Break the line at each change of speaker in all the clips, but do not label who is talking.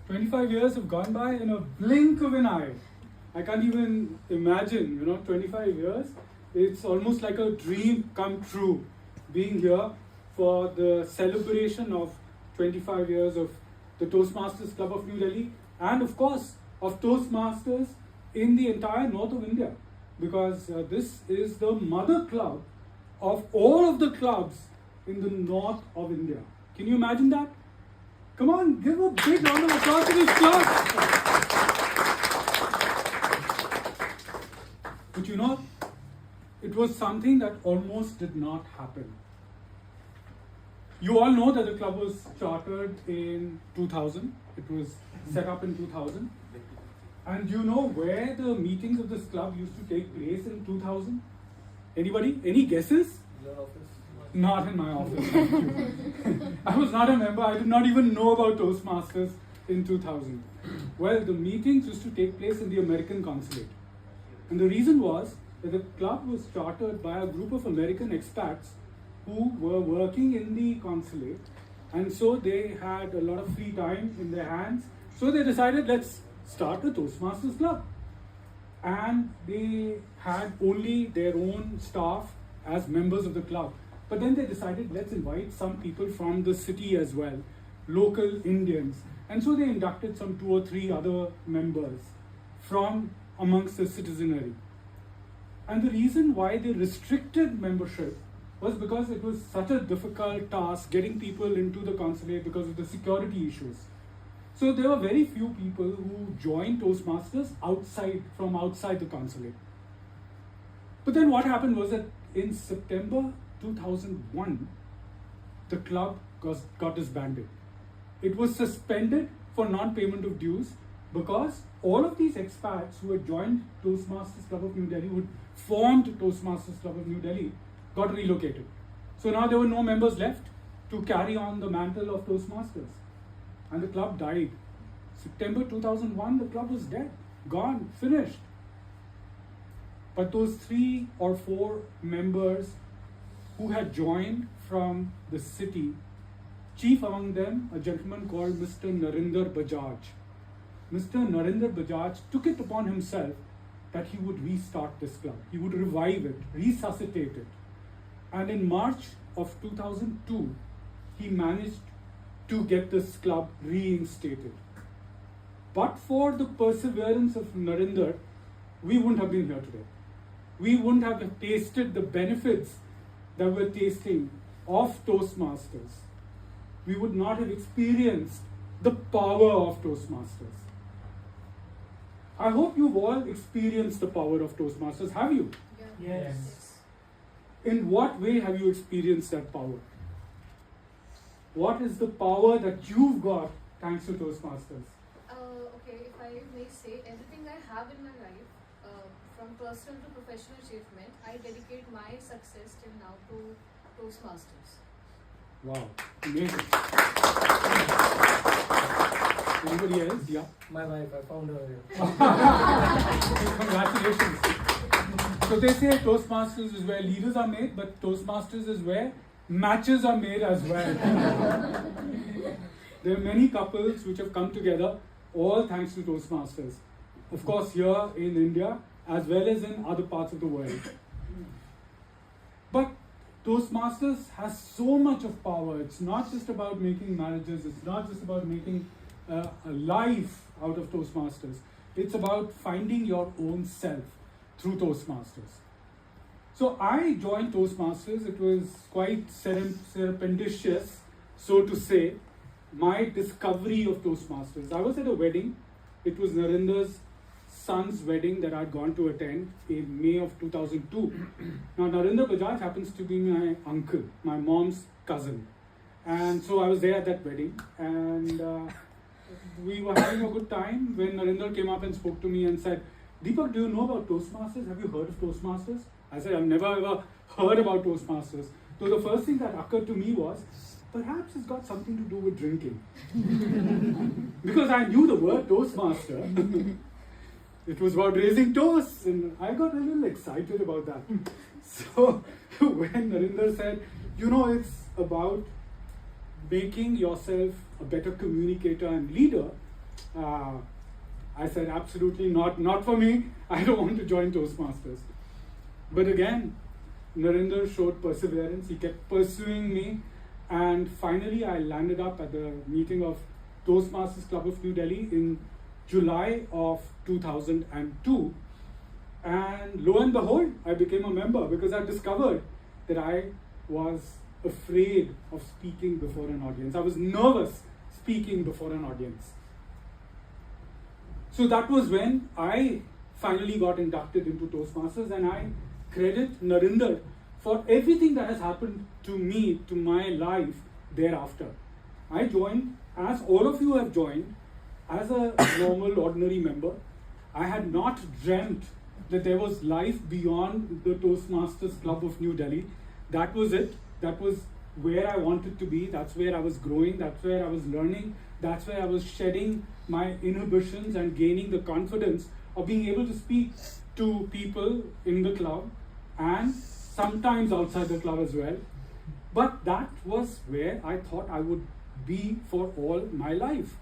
25 years have gone by in a blink of an eye. I can't even imagine, 25 years. It's almost like a dream come true being here for the celebration of 25 years of the Toastmasters Club of New Delhi and of course of Toastmasters in the entire north of India, because this is the mother club of all of the clubs in the north of India. Can you imagine that? Come on, give a big round of applause to this club. But it was something that almost did not happen. You all know that the club was chartered in 2000. It was set up in 2000. And you know where the meetings of this club used to take place in 2000? Anybody? Any guesses?
Your office?
Not in my office, thank you. I was not a member. I did not even know about Toastmasters in 2000. Well, the meetings used to take place in the American consulate. And the reason was that the club was chartered by a group of American expats who were working in the consulate. And so they had a lot of free time in their hands. So they decided, let's start a Toastmasters club. And they had only their own staff as members of the club. But then they decided, let's invite some people from the city as well, local Indians. And so they inducted some 2 or 3 other members from amongst the citizenry. And the reason why they restricted membership was because it was such a difficult task getting people into the consulate because of the security issues. So there were very few people who joined Toastmasters from outside the consulate. But then what happened was that in September 2001, the club got disbanded. It was suspended for non-payment of dues because all of these expats who had joined Toastmasters Club of New Delhi, who had formed Toastmasters Club of New Delhi, got relocated. So now there were no members left to carry on the mantle of Toastmasters. And the club died. September 2001, the club was dead, gone, finished. But those 3 or 4 members who had joined from the city, chief among them, a gentleman called Mr. Narendra Bajaj. Mr. Narendra Bajaj took it upon himself that he would restart this club. He would revive it, resuscitate it. And in March of 2002, he managed to get this club reinstated. But for the perseverance of Narendra, we wouldn't have been here today. We wouldn't have tasted the benefits that we're tasting of Toastmasters. We would not have experienced the power of Toastmasters. I hope you've all experienced the power of Toastmasters. Have you?
Yeah.
Yes.
In what way have you experienced that power? What is the power that you've got thanks to Toastmasters?
Okay, if I may say, everything I have in my life, from personal to professional achievement, I dedicate my success till now to Toastmasters.
Wow, amazing. Anybody else? Yeah.
My wife, I found her here.
Congratulations. So they say Toastmasters is where leaders are made, but Toastmasters is where matches are made as well. There are many couples which have come together, all thanks to Toastmasters. Of course, here in India, as well as in other parts of the world. But Toastmasters has so much of power. It's not just about making marriages. It's not just about making a life out of Toastmasters. It's about finding your own self through Toastmasters. So I joined Toastmasters. It was quite serendipitous, so to say, my discovery of Toastmasters. I was at a wedding. It was Narendra's son's wedding that I'd gone to attend in May of 2002. Now, Narendra Bajaj happens to be my uncle, my mom's cousin. And so I was there at that wedding, and we were having a good time when Narendra came up and spoke to me and said, Deepak, do you know about Toastmasters? Have you heard of Toastmasters? I said, I've never ever heard about Toastmasters. So the first thing that occurred to me was, perhaps it's got something to do with drinking. Because I knew the word Toastmaster. It was about raising toasts, and I got a little excited about that. So when Narendra said, it's about making yourself a better communicator and leader, I said, absolutely not for me. I don't want to join Toastmasters. But again, Narinder showed perseverance. He kept pursuing me. And finally, I landed up at the meeting of Toastmasters Club of New Delhi in July of 2002. And lo and behold, I became a member because I discovered that I was afraid of speaking before an audience. I was nervous speaking before an audience. So that was when I finally got inducted into Toastmasters, and I credit Narinder for everything that has happened to me, to my life thereafter. I joined, as all of you have joined, as a normal, ordinary member. I had not dreamt that there was life beyond the Toastmasters Club of New Delhi. That was it. That was where I wanted to be. That's where I was growing. That's where I was learning. That's where I was shedding my inhibitions and gaining the confidence of being able to speak to people in the club and sometimes outside the club as well. But that was where I thought I would be for all my life.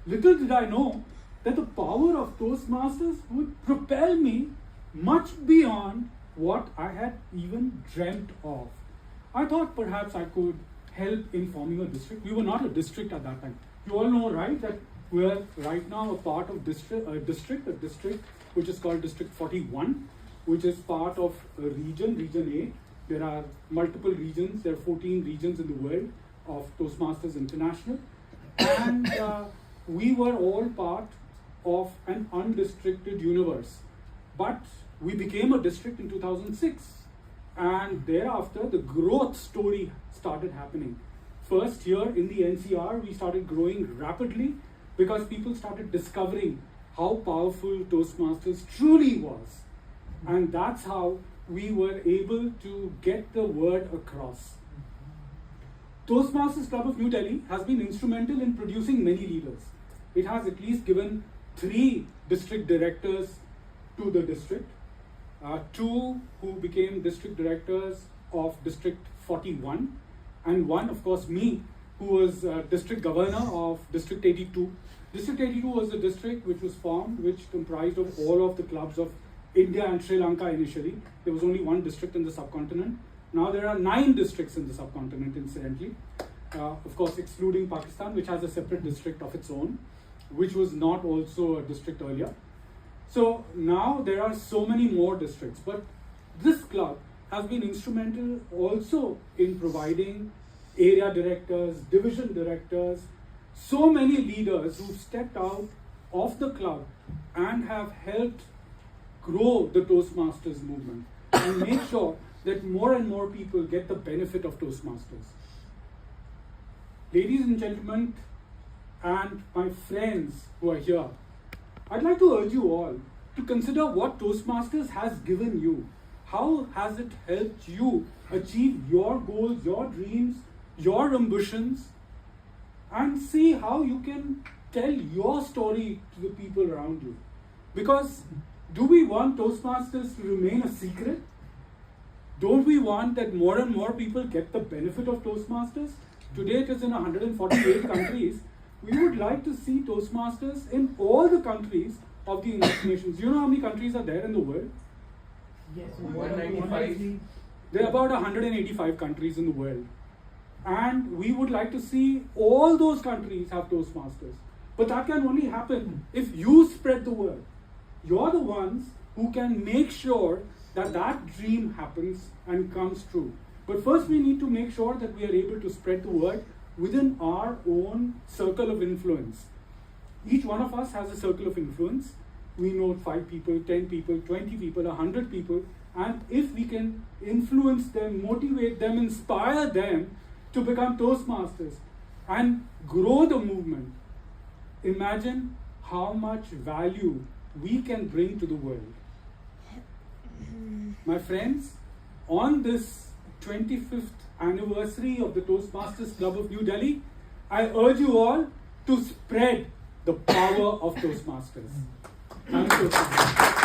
Little did I know that the power of Toastmasters would propel me much beyond what I had even dreamt of. I thought perhaps I could help in forming a district. We were not a district at that time. You all know, right, that we are right now a part of a district which is called District 41, which is part of a region 8. There are multiple regions. There are 14 regions in the world of Toastmasters International. And we were all part of an undistricted universe. But we became a district in 2006. And thereafter, the growth story started happening. First, here in the NCR, we started growing rapidly because people started discovering how powerful Toastmasters truly was. And that's how we were able to get the word across. Toastmasters Club of New Delhi has been instrumental in producing many leaders. It has at least given 3 district directors to the district, 2 who became district directors of District 41, and 1, of course, me, who was district governor of District 82. District 82 was a district which was formed, which comprised of all of the clubs of India and Sri Lanka initially. There was only 1 district in the subcontinent. Now there are 9 districts in the subcontinent, incidentally. Of course, excluding Pakistan, which has a separate district of its own, which was not also a district earlier. So now there are so many more districts, but this club has been instrumental also in providing area directors, division directors, so many leaders who stepped out of the club and have helped grow the Toastmasters movement and make sure that more and more people get the benefit of Toastmasters. Ladies and gentlemen, and my friends who are here, I'd like to urge you all to consider what Toastmasters has given you. How has it helped you achieve your goals, your dreams, your ambitions, and see how you can tell your story to the people around you. Because do we want Toastmasters to remain a secret? Don't we want that more and more people get the benefit of Toastmasters? Today it is in 148 countries. We would like to see Toastmasters in all the countries of the United Nations. Do you know how many countries are there in the world?
Yes, 195.
There are about 185 countries in the world. And we would like to see all those countries have Toastmasters. But that can only happen if you spread the word. You're the ones who can make sure that that dream happens and comes true. But first we need to make sure that we are able to spread the word within our own circle of influence. Each one of us has a circle of influence. We know 5 people, 10 people, 20 people, 100 people. And if we can influence them, motivate them, inspire them to become Toastmasters and grow the movement, imagine how much value we can bring to the world. My friends, on this 25th anniversary of the Toastmasters Club of New Delhi, I urge you all to spread the power of Toastmasters. Thank you.